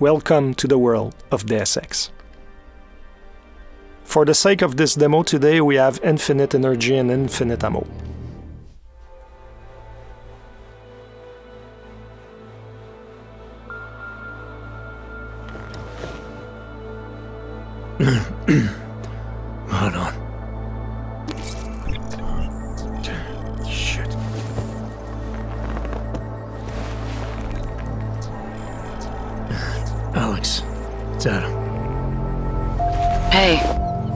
Welcome to the world of Deus Ex. For the sake of this demo today, we have infinite energy and infinite ammo. Hold on. Shit. Alex, it's Adam. Hey,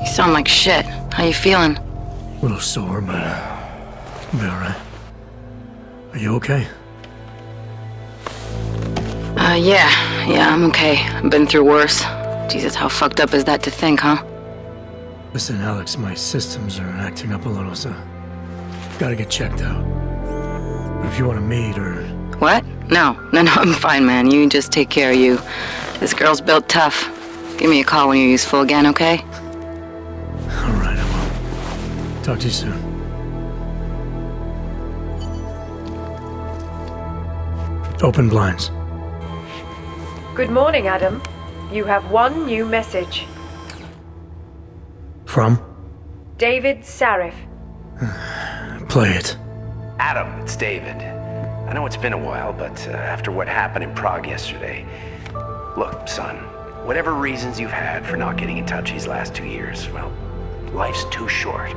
you sound like shit. How you feeling? A little sore, but I'll be alright. Are you okay? Yeah, I'm okay. I've been through worse. Jesus, how fucked up is that to think, huh? Listen, Alex, my systems are acting up a little, so I've got to get checked out. But if you want to meet or... What? No, I'm fine, man. You just take care of you. This girl's built tough. Give me a call when you're useful again, okay? Alright, I will. Talk to you soon. Open blinds. Good morning, Adam. You have one new message. From? David Sarif. Play it. Adam, it's David. I know it's been a while, but after what happened in Prague yesterday... Look, son, whatever reasons you've had for not getting in touch these last 2 years, well, life's too short.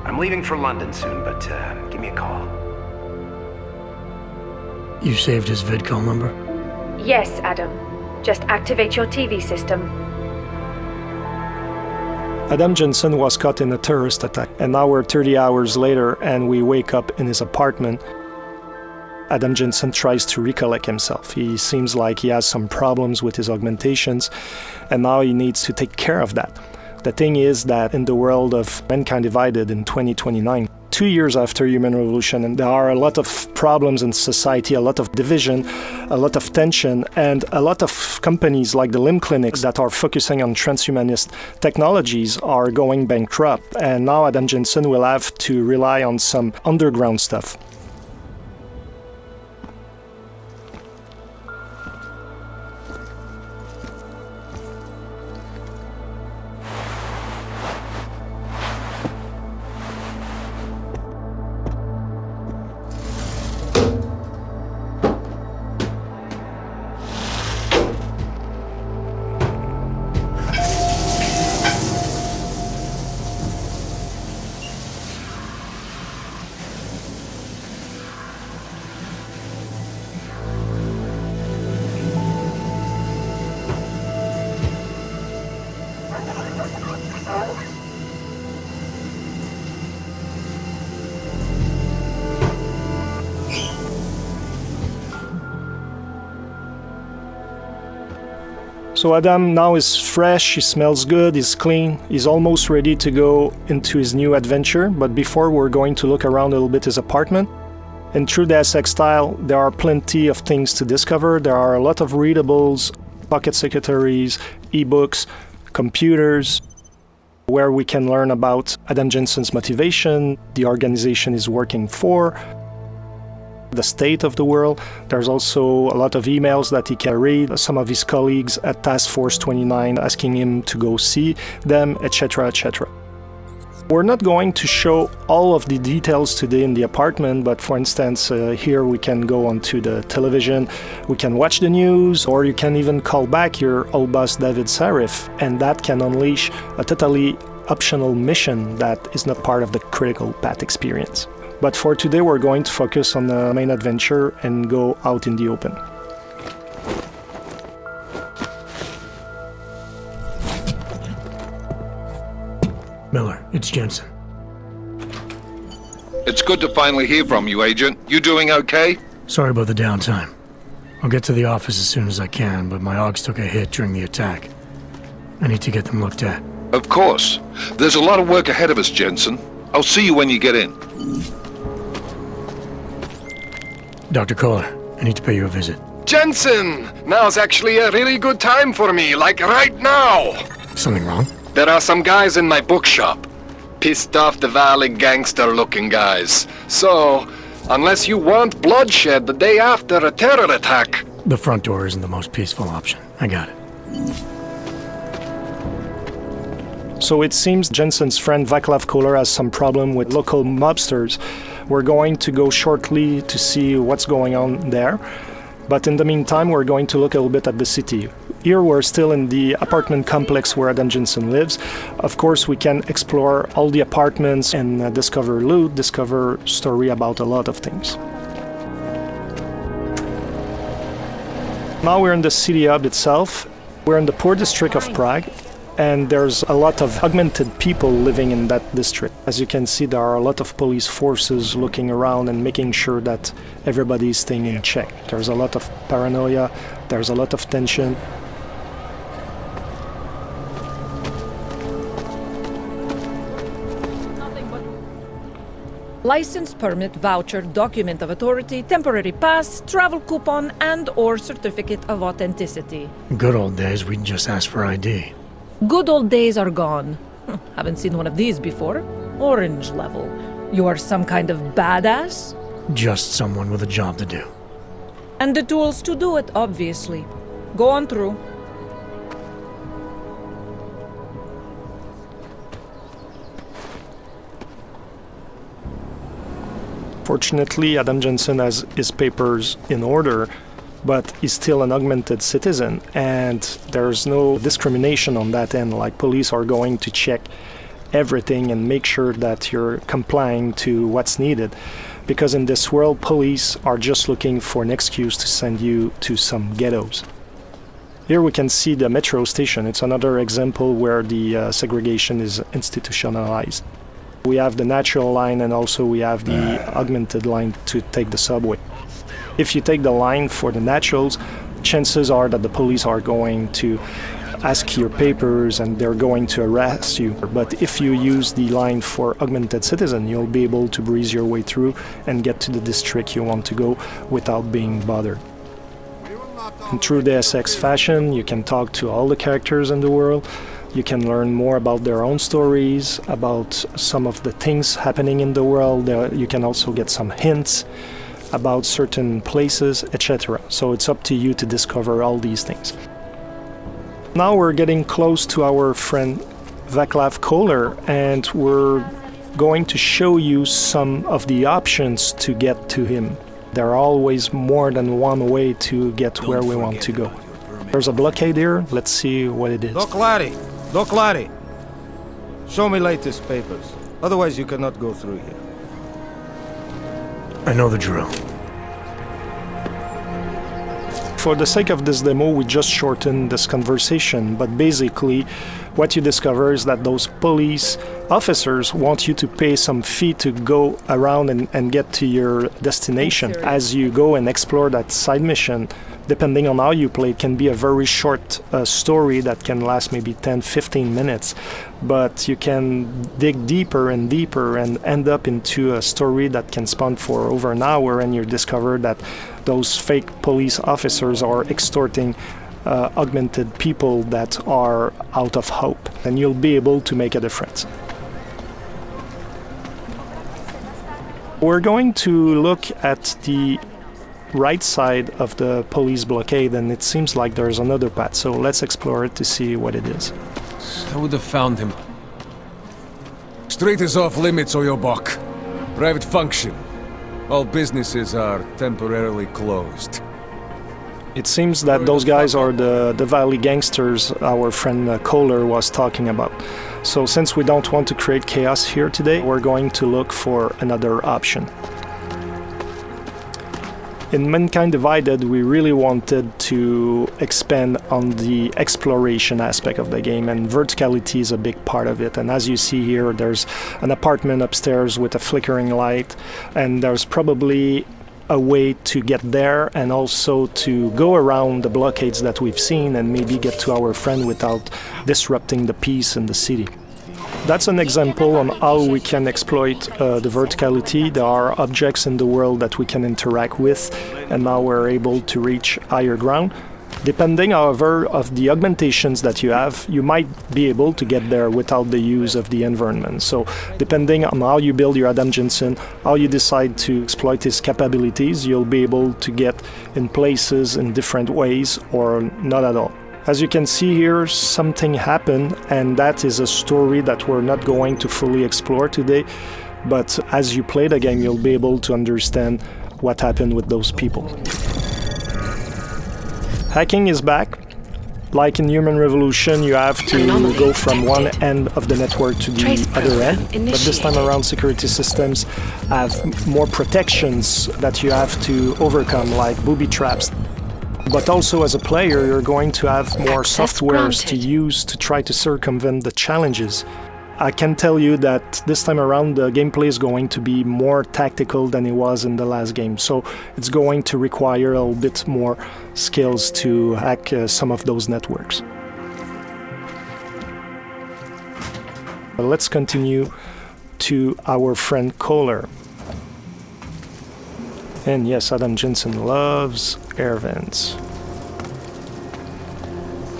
I'm leaving for London soon, but give me a call. You saved his vidcall number? Yes, Adam. Just activate your TV system. Adam Jensen was caught in a terrorist attack, and now we're 30 hours later and we wake up in his apartment. Adam Jensen tries to recollect himself. He seems like he has some problems with his augmentations, and now he needs to take care of that. The thing is that in the world of Mankind Divided in 2029, 2 years after human revolution, and there are a lot of problems in society, a lot of division, a lot of tension, and a lot of companies like the limb clinics that are focusing on transhumanist technologies are going bankrupt, and now Adam Jensen will have to rely on some underground stuff. So Adam now is fresh, he smells good, he's clean, he's almost ready to go into his new adventure, but before we're going to look around a little bit his apartment. In true Deus Ex style, there are plenty of things to discover. There are a lot of readables, pocket secretaries, ebooks, computers, where we can learn about Adam Jensen's motivation, the organization he's working for, the state of the world. There's also a lot of emails that he can read, some of his colleagues at Task Force 29 asking him to go see them, etc., etc. We're not going to show all of the details today in the apartment, but for instance, here we can go onto the television, we can watch the news, or you can even call back your old boss David Sarif, and that can unleash a totally optional mission that is not part of the critical path experience. But for today, we're going to focus on the main adventure and go out in the open. Miller, it's Jensen. It's good to finally hear from you, Agent. You doing okay? Sorry about the downtime. I'll get to the office as soon as I can, but my AUGs took a hit during the attack. I need to get them looked at. Of course. There's a lot of work ahead of us, Jensen. I'll see you when you get in. Dr. Kohler, I need to pay you a visit. Jensen! Now's actually a really good time for me, like right now! Something wrong? There are some guys in my bookshop. Pissed off the Valley gangster-looking guys. So, unless you want bloodshed the day after a terror attack, The front door isn't the most peaceful option. I got it. So it seems Jensen's friend Václav Kohler has some problem with local mobsters. We're going to go shortly to see what's going on there. But in the meantime, we're going to look a little bit at the city. Here we're still in the apartment complex where Adam Jensen lives. Of course, we can explore all the apartments and discover loot, discover story about a lot of things. Now we're in the city hub itself. We're in the poor district of Prague, and there's a lot of augmented people living in that district. As you can see, there are a lot of police forces looking around and making sure that everybody is staying in check. There's a lot of paranoia, there's a lot of tension. License, permit, voucher, document of authority, temporary pass, travel coupon, and/or certificate of authenticity. Good old days, we'd just ask for ID. Good old days are gone. Haven't seen one of these before. Orange level. You are some kind of badass? Just someone with a job to do. And the tools to do it, obviously. Go on through. Fortunately, Adam Jensen has his papers in order, but he's still an augmented citizen, and there's no discrimination on that end. Like, police are going to check everything and make sure that you're complying to what's needed. Because in this world, police are just looking for an excuse to send you to some ghettos. Here we can see the metro station. It's another example where the segregation is institutionalized. We have the natural line, and also we have the augmented line to take the subway. If you take the line for the naturals, chances are that the police are going to ask your papers and they're going to arrest you. But if you use the line for augmented citizen, you'll be able to breeze your way through and get to the district you want to go without being bothered. In true Deus Ex fashion, you can talk to all the characters in the world. You can learn more about their own stories, about some of the things happening in the world. You can also get some hints about certain places, etc. So it's up to you to discover all these things. Now we're getting close to our friend Václav Kohler, and we're going to show you some of the options to get to him. There are always more than one way to get where we want to go. There's a blockade here. Let's see what it is. Doc Laddie, show me latest papers. Otherwise you cannot go through here. I know the drill. For the sake of this demo, we just shortened this conversation, but basically what you discover is that those police officers want you to pay some fee to go around and get to your destination. As you go and explore that side mission, depending on how you play, it can be a very short story that can last maybe 10-15 minutes, but you can dig deeper and deeper and end up into a story that can span for over an hour, and you discover that those fake police officers are extorting augmented people that are out of hope, and you'll be able to make a difference. We're going to look at the right side of the police blockade, and it seems like there's another path, so let's explore it to see what it is. I would have found him. Street is off limits, or your buck. Private function. All businesses are temporarily closed. It seems that those guys are the Valley gangsters our friend Kohler was talking about. So since we don't want to create chaos here today, we're going to look for another option. In Mankind Divided, we really wanted to expand on the exploration aspect of the game, and verticality is a big part of it. And as you see here, there's an apartment upstairs with a flickering light, and there's probably a way to get there and also to go around the blockades that we've seen and maybe get to our friend without disrupting the peace in the city. That's an example on how we can exploit the verticality. There are objects in the world that we can interact with, and now we're able to reach higher ground. Depending, however, of the augmentations that you have, you might be able to get there without the use of the environment. So depending on how you build your Adam Jensen, how you decide to exploit his capabilities, you'll be able to get in places in different ways or not at all. As you can see here, something happened, and that is a story that we're not going to fully explore today, but as you play the game, you'll be able to understand what happened with those people. Hacking is back. Like in Human Revolution, you have to go from one end of the network to the other end, but this time around security systems have more protections that you have to overcome, like booby traps. But also as a player, you're going to have more softwares to use to try to circumvent the challenges. I can tell you that this time around the gameplay is going to be more tactical than it was in the last game, so it's going to require a little bit more skills to hack some of those networks. Let's continue to our friend Kohler. And yes, Adam Jensen loves air vents.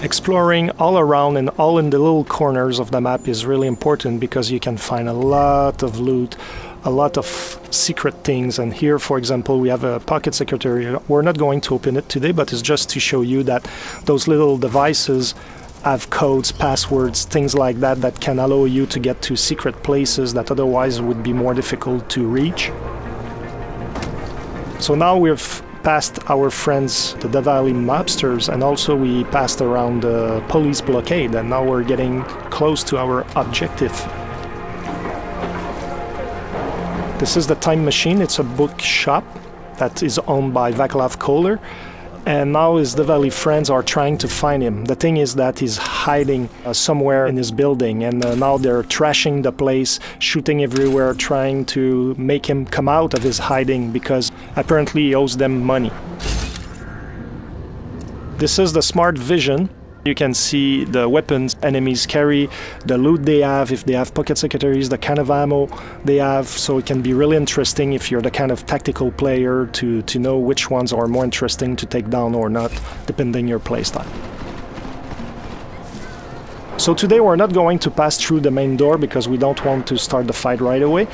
Exploring all around and all in the little corners of the map is really important because you can find a lot of loot, a lot of secret things. And here, for example, we have a pocket secretary. We're not going to open it today, but it's just to show you that those little devices have codes, passwords, things like that that can allow you to get to secret places that otherwise would be more difficult to reach. So now we've passed our friends, the Davali mobsters, and also we passed around the police blockade, and now we're getting close to our objective. This is the Time Machine. It's a bookshop that is owned by Vaclav Kohler, and now his Davali friends are trying to find him. The thing is that he's hiding somewhere in his building, and now they're trashing the place, shooting everywhere, trying to make him come out of his hiding because apparently he owes them money. This is the smart vision. You can see the weapons enemies carry, the loot they have, if they have pocket secretaries, the kind of ammo they have, so it can be really interesting if you're the kind of tactical player to know which ones are more interesting to take down or not, depending on your playstyle. So today we're not going to pass through the main door because we don't want to start the fight right away.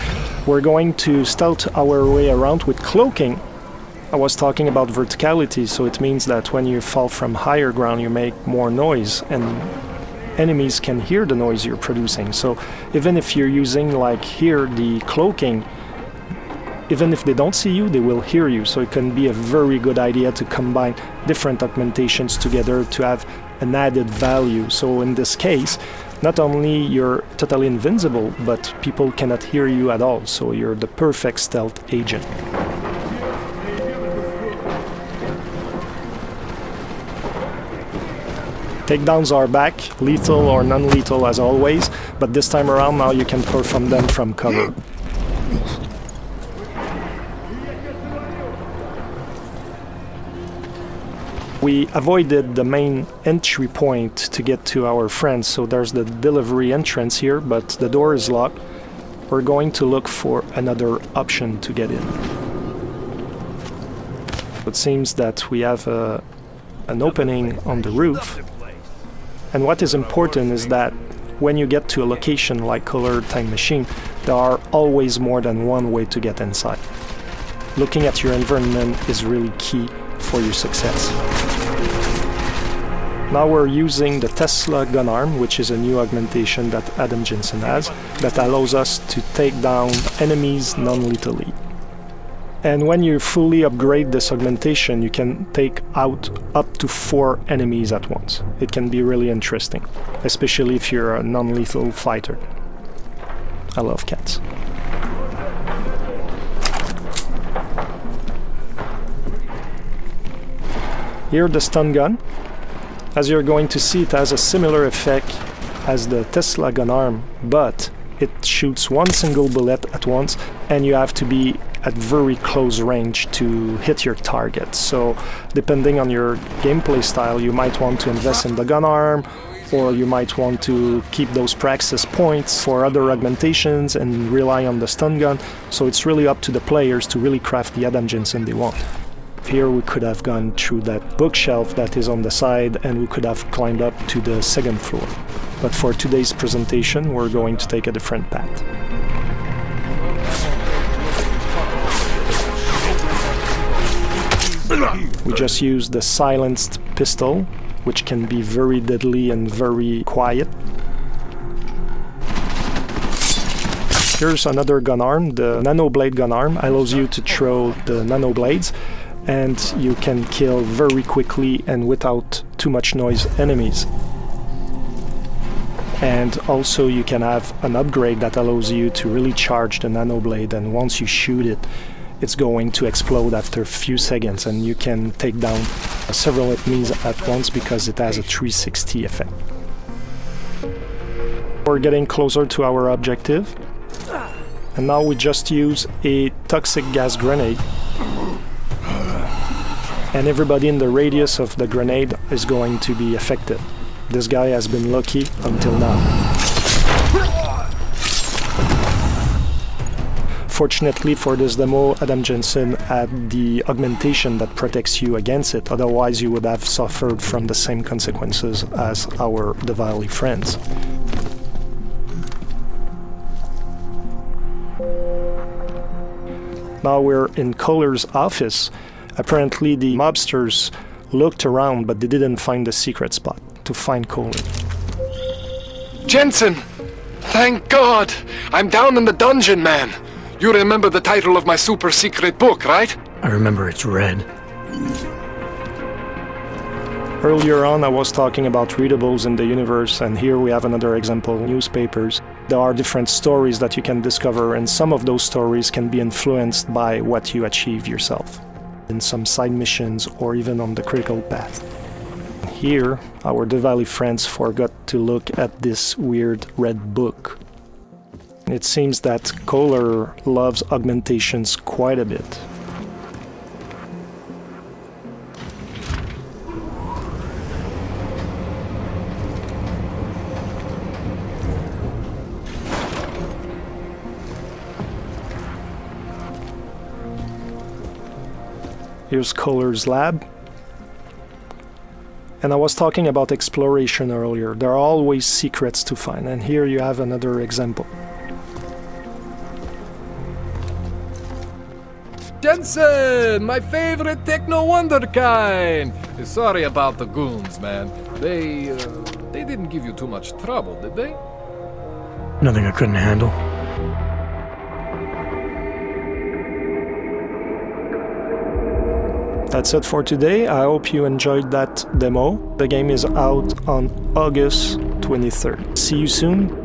We're going to stealth our way around with cloaking. I was talking about verticality, so it means that when you fall from higher ground you make more noise and enemies can hear the noise you're producing. So even if you're using, like here, the cloaking, even if they don't see you, they will hear you. So it can be a very good idea to combine different augmentations together to have an added value. So in this case, not only you're totally invincible, but people cannot hear you at all. So you're the perfect stealth agent. Takedowns are back, lethal or non-lethal as always, but this time around now you can perform them from cover. We avoided the main entry point to get to our friends, so there's the delivery entrance here, but the door is locked. We're going to look for another option to get in. It seems that we have an opening on the roof. And what is important is that when you get to a location like Kohler Time Machine, there are always more than one way to get inside. Looking at your environment is really key for your success. Now we're using the Tesla Gun Arm, which is a new augmentation that Adam Jensen has, that allows us to take down enemies non-lethally. And when you fully upgrade this augmentation, you can take out up to 4 enemies at once. It can be really interesting, especially if you're a non-lethal fighter. I love cats. Here the stun gun. As you're going to see, it has a similar effect as the Tesla Gun Arm, but it shoots one single bullet at once, and you have to be at very close range to hit your target. So depending on your gameplay style, you might want to invest in the gun arm, or you might want to keep those praxis points for other augmentations and rely on the stun gun. So it's really up to the players to really craft the Adam Jensen they want. Here we could have gone through that bookshelf that is on the side and we could have climbed up to the second floor. But for today's presentation, we're going to take a different path. We just use the silenced pistol, which can be very deadly and very quiet. Here's another gun arm. The Nano Blade Gun Arm allows you to throw the nano blades, and you can kill very quickly and without too much noise enemies. And also you can have an upgrade that allows you to really charge the nano blade, and once you shoot it, it's going to explode after a few seconds, and you can take down several enemies at once because it has a 360 effect. We're getting closer to our objective, and now we just use a toxic gas grenade, and everybody in the radius of the grenade is going to be affected. This guy has been lucky until now. Fortunately for this demo, Adam Jensen had the augmentation that protects you against it, otherwise you would have suffered from the same consequences as our Diwali friends. Now we're in Kohler's office. Apparently the mobsters looked around, but they didn't find the secret spot to find Kohler. Jensen! Thank God! I'm down in the dungeon, man! You remember the title of my super secret book, right? I remember it's red. Earlier on I was talking about readables in the universe, and here we have another example, newspapers. There are different stories that you can discover, and some of those stories can be influenced by what you achieve yourself in some side missions or even on the critical path. Here, our Diwali friends forgot to look at this weird red book. It seems that Kohler loves augmentations quite a bit. Here's Kohler's lab. And I was talking about exploration earlier. There are always secrets to find, and here you have another example. Jensen, my favorite techno wonderkind. Sorry about the goons, man. They didn't give you too much trouble, did they? Nothing I couldn't handle. That's it for today. I hope you enjoyed that demo. The game is out on August 23rd. See you soon.